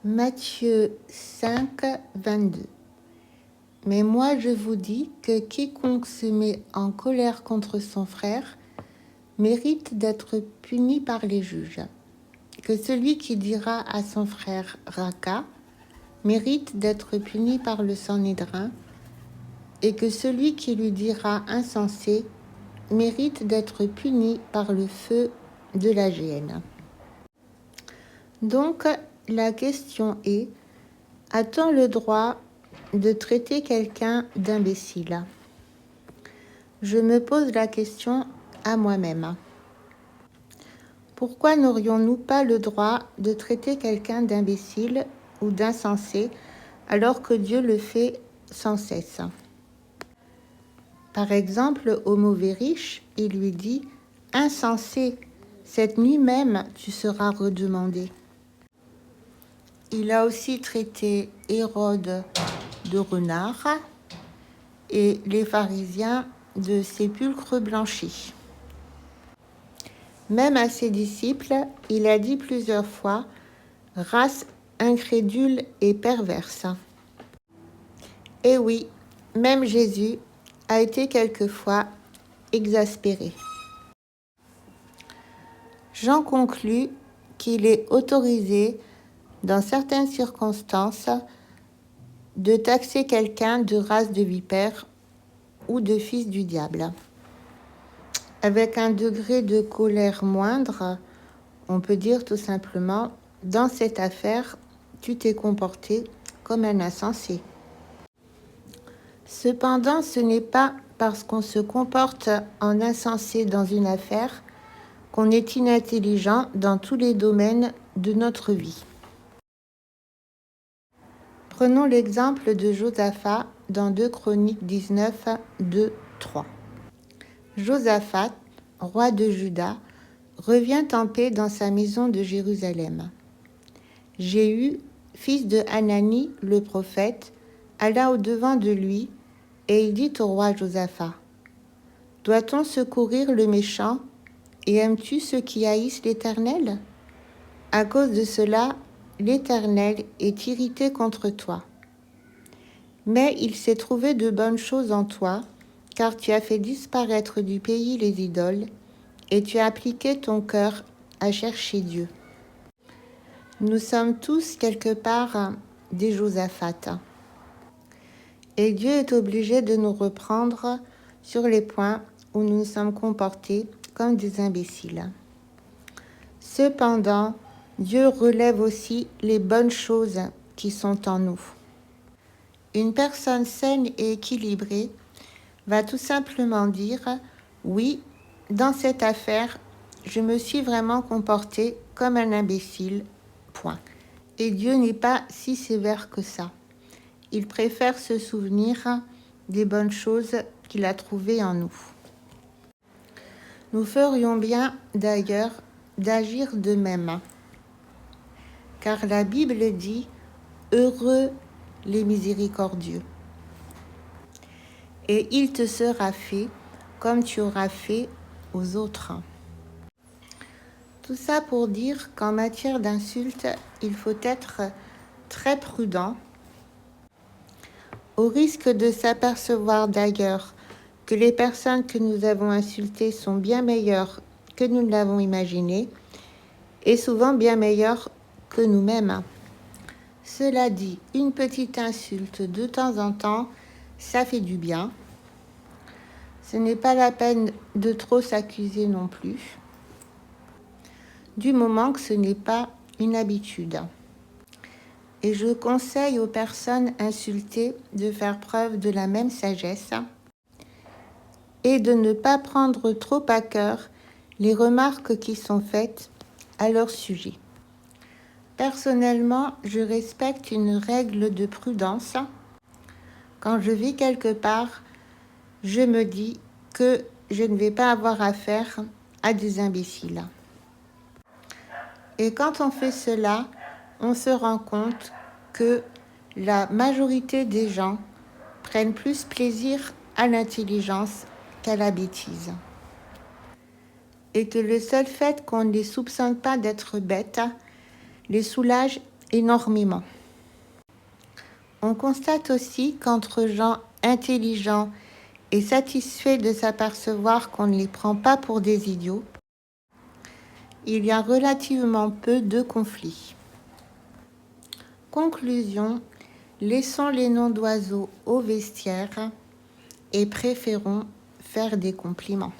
Matthieu 5, 22. Mais moi je vous dis que quiconque se met en colère contre son frère mérite d'être puni par les juges, que celui qui dira à son frère Raka mérite d'être puni par le Sanhédrin, et que celui qui lui dira insensé mérite d'être puni par le feu de la géhenne. Donc, la question est, a-t-on le droit de traiter quelqu'un d'imbécile ? Je me pose la question à moi-même. Pourquoi n'aurions-nous pas le droit de traiter quelqu'un d'imbécile ou d'insensé alors que Dieu le fait sans cesse ? Par exemple, au mauvais riche, il lui dit « Insensé, cette nuit même, tu seras redemandé ». Il a aussi traité Hérode de renard et les pharisiens de sépulcres blanchis. Même à ses disciples, il a dit plusieurs fois « race incrédule et perverse ». Et oui, même Jésus a été quelquefois exaspéré. J'en conclus qu'il est autorisé, dans certaines circonstances, de taxer quelqu'un de race de vipère ou de fils du diable. Avec un degré de colère moindre, on peut dire tout simplement « dans cette affaire, tu t'es comporté comme un insensé ». Cependant, ce n'est pas parce qu'on se comporte en insensé dans une affaire qu'on est inintelligent dans tous les domaines de notre vie. Prenons l'exemple de Josaphat dans 2 Chroniques 19, 2, 3. Josaphat, roi de Juda, revient en paix dans sa maison de Jérusalem. Jéhu, fils de Hanani, le prophète, alla au-devant de lui et il dit au roi Josaphat : « Doit-on secourir le méchant et aimes-tu ceux qui haïssent l'Éternel ? À cause de cela, l'Éternel est irrité contre toi. Mais il s'est trouvé de bonnes choses en toi, car tu as fait disparaître du pays les idoles, et tu as appliqué ton cœur à chercher Dieu. » Nous sommes tous quelque part des Josaphat. Et Dieu est obligé de nous reprendre sur les points où nous nous sommes comportés comme des imbéciles. Cependant, Dieu relève aussi les bonnes choses qui sont en nous. Une personne saine et équilibrée va tout simplement dire « Oui, dans cette affaire, je me suis vraiment comporté comme un imbécile, point. » Et Dieu n'est pas si sévère que ça. Il préfère se souvenir des bonnes choses qu'il a trouvées en nous. Nous ferions bien d'ailleurs d'agir de même. Car la Bible dit « Heureux les miséricordieux ». Et il te sera fait comme tu auras fait aux autres. Tout ça pour dire qu'en matière d'insultes, il faut être très prudent, au risque de s'apercevoir d'ailleurs que les personnes que nous avons insultées sont bien meilleures que nous ne l'avons imaginé, et souvent bien meilleures que nous-mêmes. Cela dit, une petite insulte de temps en temps, ça fait du bien. Ce n'est pas la peine de trop s'accuser non plus, du moment que ce n'est pas une habitude. Et je conseille aux personnes insultées de faire preuve de la même sagesse et de ne pas prendre trop à cœur les remarques qui sont faites à leur sujet. Personnellement, je respecte une règle de prudence. Quand je vis quelque part, je me dis que je ne vais pas avoir affaire à des imbéciles. Et quand on fait cela, on se rend compte que la majorité des gens prennent plus plaisir à l'intelligence qu'à la bêtise. Et que le seul fait qu'on ne les soupçonne pas d'être bêtes les soulage énormément. On constate aussi qu'entre gens intelligents et satisfaits de s'apercevoir qu'on ne les prend pas pour des idiots, il y a relativement peu de conflits. Conclusion, laissons les noms d'oiseaux au vestiaire et préférons faire des compliments.